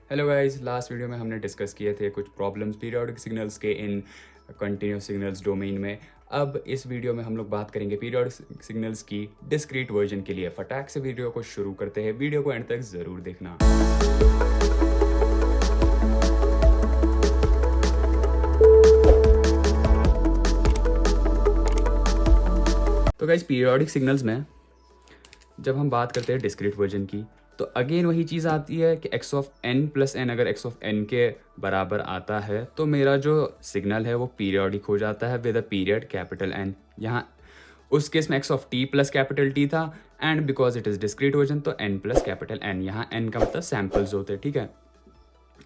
Hello guys, last video में हमने discuss किए थे कुछ प्रॉब्लम्स पीरियोडिक सिग्नल्स के इन कंटिन्यूस सिग्नल्स डोमेन में। अब इस वीडियो में हम लोग बात करेंगे पीरियोडिक सिग्नल्स की डिस्क्रीट वर्जन के लिए। फटाक से वीडियो को शुरू करते हैं, वीडियो को एंड तक ज़रूर देखना। तो गाइस, पीरियोडिक सिग्नल्स में जब हम बात करते हैं डिस्क्रीट वर्जन की, तो अगेन वही चीज़ आती है कि x of n plus n अगर x ऑफ n के बराबर आता है तो मेरा जो सिग्नल है वो पीरियोडिक हो जाता है with a period capital N। यहाँ उस केस में x of t plus capital T था, and because it is discrete version तो n प्लस कैपिटल N, यहाँ n का मतलब सैम्पल्स होते हैं, ठीक है।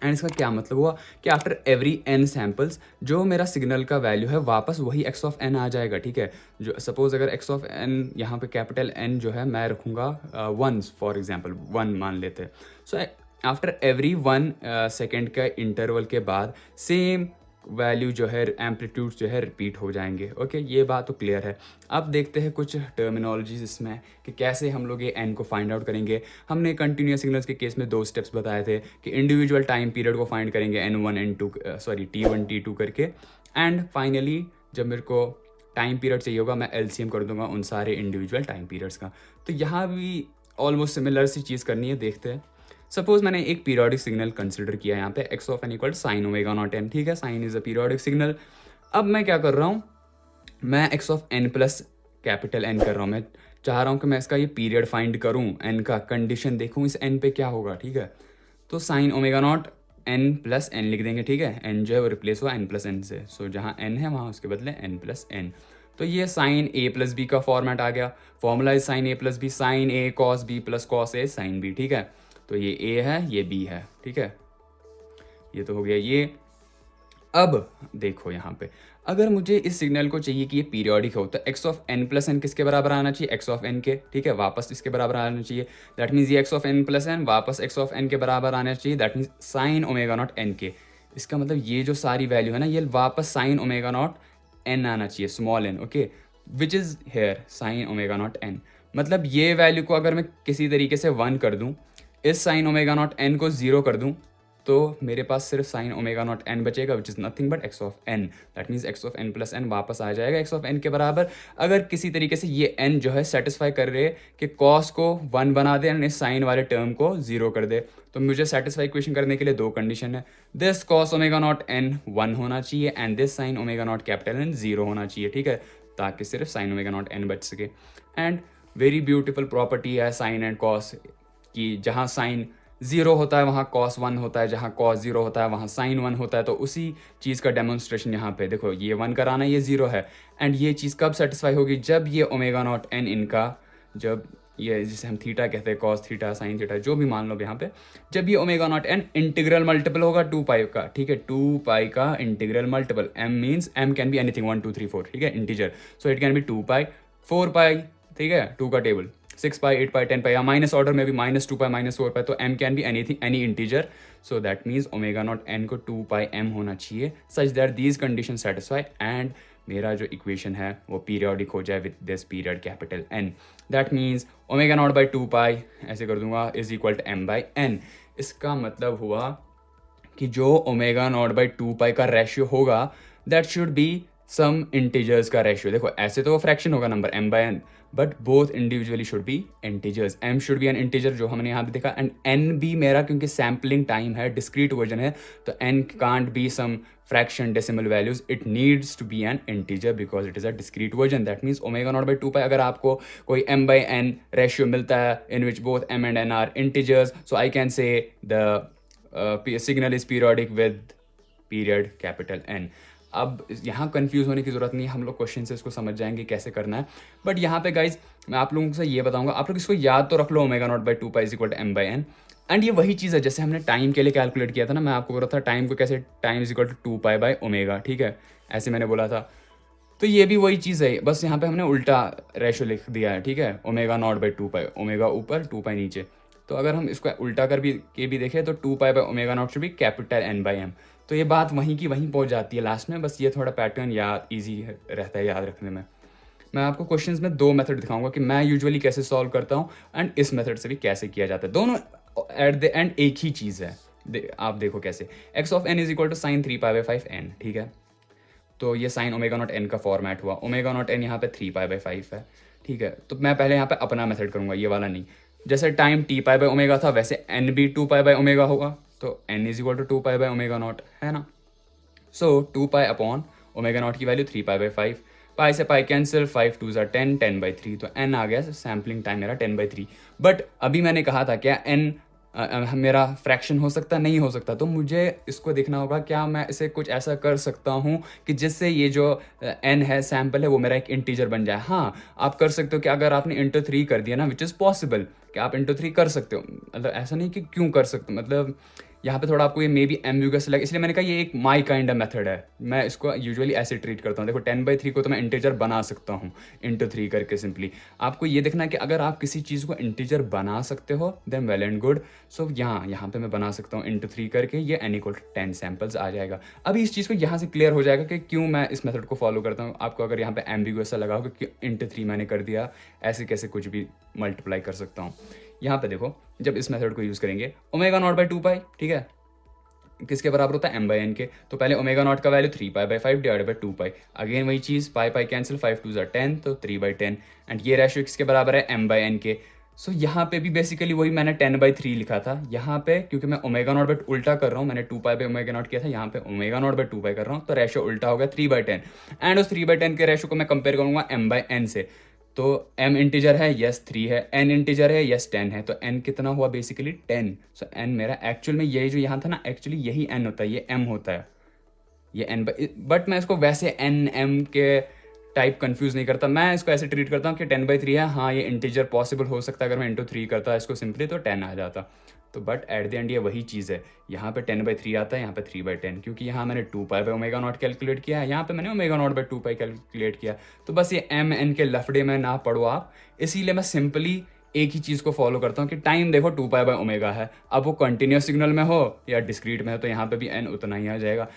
एंड इसका क्या मतलब हुआ कि आफ्टर एवरी n सैम्पल्स जो मेरा सिग्नल का वैल्यू है वापस वही x ऑफ n आ जाएगा, ठीक है। जो सपोज अगर x ऑफ n यहाँ पे कैपिटल N जो है मैं रखूँगा वंस, फॉर एग्जांपल 1 मान लेते हैं। सो आफ्टर एवरी 1 सेकेंड का इंटरवल के बाद सेम वैल्यू जो है, एम्पलीट्यूड जो है रिपीट हो जाएंगे। ओके, ये बात तो क्लियर है। अब देखते हैं कुछ टर्मिनोलॉजीज इसमें कि कैसे हम लोग ये n को फाइंड आउट करेंगे। हमने कंटिन्यूस सिग्नल्स के केस में 2 स्टेप्स बताए थे कि इंडिविजुअल टाइम पीरियड को फाइंड करेंगे n1 n2 sorry t1 t2 करके, एंड फाइनली जब मेरे को टाइम पीरियड चाहिए होगा मैं LCM कर दूंगा उन सारे इंडिविजुअल टाइम पीरियड्स का। तो यहाँ भी ऑलमोस्ट सिमिलर सी चीज़ करनी है, देखते हैं। सपोज मैंने एक पीरियोडिक सिग्नल कंसिडर किया यहाँ पे x of n equal sine omega nought n, ठीक है। Sine is a periodic signal. अब मैं क्या कर रहा हूँ, मैं x of n plus capital N कर रहा हूँ। मैं चाह रहा हूँ कि मैं इसका ये पीरियड फाइंड करूँ, n का कंडीशन देखूँ इस n पे क्या होगा, ठीक है। तो sign omega nought n plus n लिख देंगे, ठीक है। n जो है वो रिप्लेस हुआ n प्लस n से, सो जहाँ n है वहाँ उसके बदले n प्लस n। तो ये साइन a प्लस बी का फॉर्मेट आ गया। Formula is sine a plus B, sine a cos b plus cos a sine b, ठीक है। तो ये a है, ये b है, ठीक है। ये तो हो गया ये। अब देखो यहाँ पे, अगर मुझे इस सिग्नल को चाहिए कि ये पीरियोडिक हो तो x of n plus n किसके बराबर आना चाहिए, x ऑफ n के, ठीक है। वापस इसके बराबर आना चाहिए, दैट मीन्स ये x of n plus n वापस x ऑफ n के बराबर आना चाहिए, that means sign omega nought n के। इसका मतलब ये जो सारी वैल्यू है ना, ये वापस साइन ओमेगा नॉट n आना चाहिए, small n, okay, which is here sign omega nought n। मतलब ये वैल्यू को अगर मैं किसी तरीके से 1 कर दूँ, इस साइन ओमेगा नॉट n को 0 कर दूँ, तो मेरे पास सिर्फ साइन ओमेगा नॉट n बचेगा, which is nothing but x of n। That means x of n plus n वापस आ जाएगा x ऑफ n के बराबर। अगर किसी तरीके से ये n जो है सेटिस्फाई कर रहे कि cos को 1 बना दे एंड इस साइन वाले टर्म को 0 कर दे, तो मुझे सेटिस्फाई इक्वेशन करने के लिए 2 कंडीशन है। This cos omega nought n 1 होना चाहिए and this sign omega not capital N 0 होना चाहिए, ठीक है, ताकि सिर्फ साइन ओमेगा नॉट n बच सके। एंड वेरी ब्यूटीफुल प्रॉपर्टी है साइन एंड कॉस की, जहाँ साइन 0 होता है वहाँ cos 1 होता है, जहाँ cos 0 होता है वहाँ sin 1 होता है। तो उसी चीज़ का डेमोन्स्ट्रेशन यहाँ पे देखो, ये 1 कराना, ये 0 है। एंड ये चीज़ कब सेटिस्फाई होगी, जब ये ओमेगा नॉट n इनका, जब ये जिसे हम थीटा कहते हैं, cos थीटा sin थीटा जो भी मान लो यहाँ पे, जब ये omega nought n integral multiple होगा 2 पाई का, ठीक है, 2 पाई का integral multiple. m means m can be anything 1 2 3 4, ठीक है, integer. So it can be 2 पाई 4 पाई, ठीक है, 2 का टेबल 6 पाई 8 पाई 10 पाई, या माइनस ऑर्डर में भी -2 पाई -4 पाई। तो m can be anything any integer. So that means omega nought n को 2 पाई m होना चाहिए, such that these condition satisfy and मेरा जो इक्वेशन है वो पीरियोडिक हो जाए with this period capital N। That means omega not by 2 pi ऐसे कर दूंगा is equal to m by n। इसका मतलब हुआ कि जो ओमेगा नॉट बाई 2 पाई का रेशियो होगा that should be some integers का रेशियो। देखो ऐसे तो वो फ्रैक्शन होगा number m by n, but both individually should be integers. m should be an integer जो हमने यहाँ पे देखा, एंड n भी मेरा क्योंकि सैम्पलिंग टाइम है, डिस्क्रीट वर्जन है, तो n can't be some fraction decimal values, it needs to be an integer because it is a discrete version. That means omega not by 2 pi अगर आपको कोई m by n ratio मिलता है in which both m and n are integers, so I can say the signal is periodic with period capital N। अब यहाँ confuse होने की ज़रूरत नहीं है, हम लोग क्वेश्चन से इसको समझ जाएंगे कैसे करना है। बट यहाँ पे गाइज मैं आप लोगों से ये बताऊंगा, आप लोग इसको याद तो रख लो, omega not by 2 pi is equal to m by n। And ये वही चीज़ है जैसे हमने टाइम के लिए कैलकुलेट किया था ना, मैं आपको बोला था टाइम को कैसे, time is equal to 2 pi by omega, ठीक है, ऐसे मैंने बोला था। तो ये भी वही चीज़ है, बस यहाँ पे हमने उल्टा रेशो लिख दिया है, ठीक है, omega naught by 2 pi, omega ऊपर 2 पाई नीचे। तो अगर हम इसको उल्टा कर भी देखें तो 2 pi by omega naught should be capital N by m। तो ये बात वहीं की वहीं पहुंच जाती है लास्ट में, बस ये थोड़ा पैटर्न याद ईजी रहता है याद रखने में। मैं आपको क्वेश्चंस में 2 मेथड दिखाऊंगा कि मैं यूजुअली कैसे सॉल्व करता हूँ एंड इस मेथड से भी कैसे किया जाता है। दोनों एट द एंड एक ही चीज़ है, आप देखो कैसे, X of N is equal to sine 3π/5 n, ठीक है। तो ये साइन ओमेगा नॉट एन का फॉर्मेट हुआ, ओमेगा नॉट एन यहाँ पे 3π/5 है, ठीक है। तो मैं पहले यहाँ पे अपना मेथड करूँगा, ये वाला नहीं। जैसे टाइम t π/ω था वैसे n भी 2π/ω होगा, तो n is equal to 2π/ω not, है ना। सो 2π/ω नॉट की वैल्यू 3π/5, पाई से पाई कैंसिल, 5 2 ज़ा 10, 10/3, तो n आ गया सैम्पलिंग टाइम मेरा 10/3। बट अभी मैंने कहा था क्या n मेरा फ्रैक्शन हो सकता नहीं हो सकता, तो मुझे इसको देखना होगा क्या मैं इसे कुछ ऐसा कर सकता हूँ कि जिससे ये जो n है सैम्पल है वो मेरा एक इंटीजर बन जाए। हाँ, आप कर सकते हो कि अगर आपने इंटू 3 कर दिया ना, विच इज़ पॉसिबल कि आप इंटू 3 कर सकते हो, मतलब ऐसा नहीं कि क्यों कर सकते हो, मतलब यहाँ पे थोड़ा आपको ये मे बी एम्बिगस लगे, इसलिए मैंने कहा ये एक माई काइंड ऑफ मेथड है। मैं इसको यूजुअली ऐसे ट्रीट करता हूँ। देखो 10/3 को तो मैं इंटीजर बना सकता हूँ इंटू 3 करके सिंपली। आपको ये देखना है कि अगर आप किसी चीज़ को इंटीजर बना सकते हो देन वेल एंड गुड। सो यहाँ पे मैं बना सकता हूँ इंटू 3 करके, ये n = 10 सैम्पल्स आ जाएगा। अभी इस चीज़ को यहाँ से क्लियर हो जाएगा कि क्यों मैं इस मेथड को फॉलो करता हूँ। आपको अगर यहाँ पे एम्बिगस लगा होगा कि इंटू 3 मैंने कर दिया, ऐसे कैसे कुछ भी मल्टीप्लाई कर सकता हूँ। यहाँ पे देखो, जब इस मेथड को यूज़ करेंगे ω0/2π, ठीक है, किसके बराबर होता है m/n के। तो पहले ओमेगा नॉट का वैल्यू 3π/5 डिवाइड बाई 2π, अगेन वही चीज़, पाई कैंसिल, 5 2 ज़ा 10, तो 3/10, एंड ये रेशियो किसके बराबर है m/n के। सो यहाँ पे भी बेसिकली वही मैंने 10/3 लिखा था। यहाँ पे क्योंकि मैं ओमेगा नॉट बाई उल्टा कर रहा हूँ, मैंने 2π/ω0 किया था, यहाँ पे ओमेगा नॉट बाई 2π कर रहा हूँ, तो रेशियो उल्टा हो गया 3/10, एंड उस 3/10 के रेशियो को मैं कंपेयर करूँगा m/n से। तो m इंटीजर है, यस 3 है, n इंटीजर है, यस 10 है, तो n कितना हुआ बेसिकली 10। सो n मेरा एक्चुअल में ये जो यहाँ था ना, एक्चुअली यही n होता है, ये m होता है, ये n, बट मैं इसको वैसे n m के टाइप कंफ्यूज नहीं करता। मैं इसको ऐसे ट्रीट करता हूँ कि 10/3 है, हाँ ये इंटीजर पॉसिबल हो सकता है, अगर मैं इंटू 3 करता इसको सिंपली तो 10 आ जाता। तो बट एट द एंड ये वही चीज़ है, यहाँ पे 10/3 आता है, यहाँ पे 3/10, क्योंकि यहाँ मैंने 2π/ω0 कैलकुलेट किया है, यहाँ पे मैंने ω0/2π कैलकुलेट किया। तो बस ये m n के लफड़े में ना पढ़ो आप, इसीलिए मैं सिंपली एक ही चीज़ को फॉलो करता हूँ कि टाइम देखो 2π/ω है, अब वो कंटिन्यूस सिग्नल में हो या डिस्क्रीट में हो, तो यहाँ पे भी n उतना ही आ जाएगा।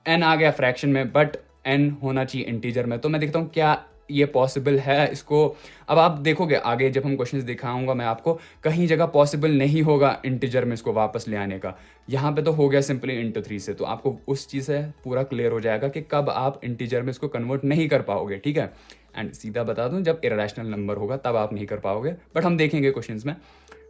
n आ गया फ्रैक्शन में, बट n होना चाहिए इंटीजर में। तो मैं देखता हूँ क्या ये पॉसिबल है इसको। अब आप देखोगे आगे जब हम क्वेश्चंस दिखाऊंगा मैं आपको, कहीं जगह पॉसिबल नहीं होगा इंटीजर में इसको वापस ले आने का। यहाँ पे तो हो गया सिंपली इंटू 3 से, तो आपको उस चीज़ से पूरा क्लियर हो जाएगा कि कब आप इंटीजर में इसको कन्वर्ट नहीं कर पाओगे, ठीक है। एंड सीधा बता दूं, जब इरेशनल नंबर होगा तब आप नहीं कर पाओगे, बट हम देखेंगे क्वेश्चंस में।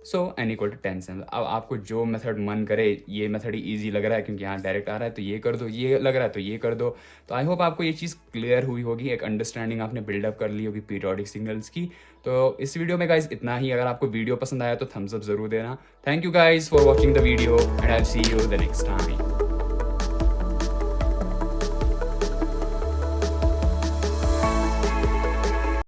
सो n = 10 से, अब आपको जो मेथड मन करे, ये मेथड ही ईजी लग रहा है क्योंकि यहाँ डायरेक्ट आ रहा है तो ये कर दो, ये लग रहा है तो ये कर दो। तो आई होप आपको ये चीज़ क्लियर हुई होगी, एक अंडरस्टैंडिंग आपने बिल्डअप कर ली होगी पीरियोडिक सिग्नल्स की। तो इस वीडियो में गाइज इतना ही। अगर आपको वीडियो पसंद आया तो थम्स अप ज़रूर देना। Thank you guys for watching the video and I will see you the next time.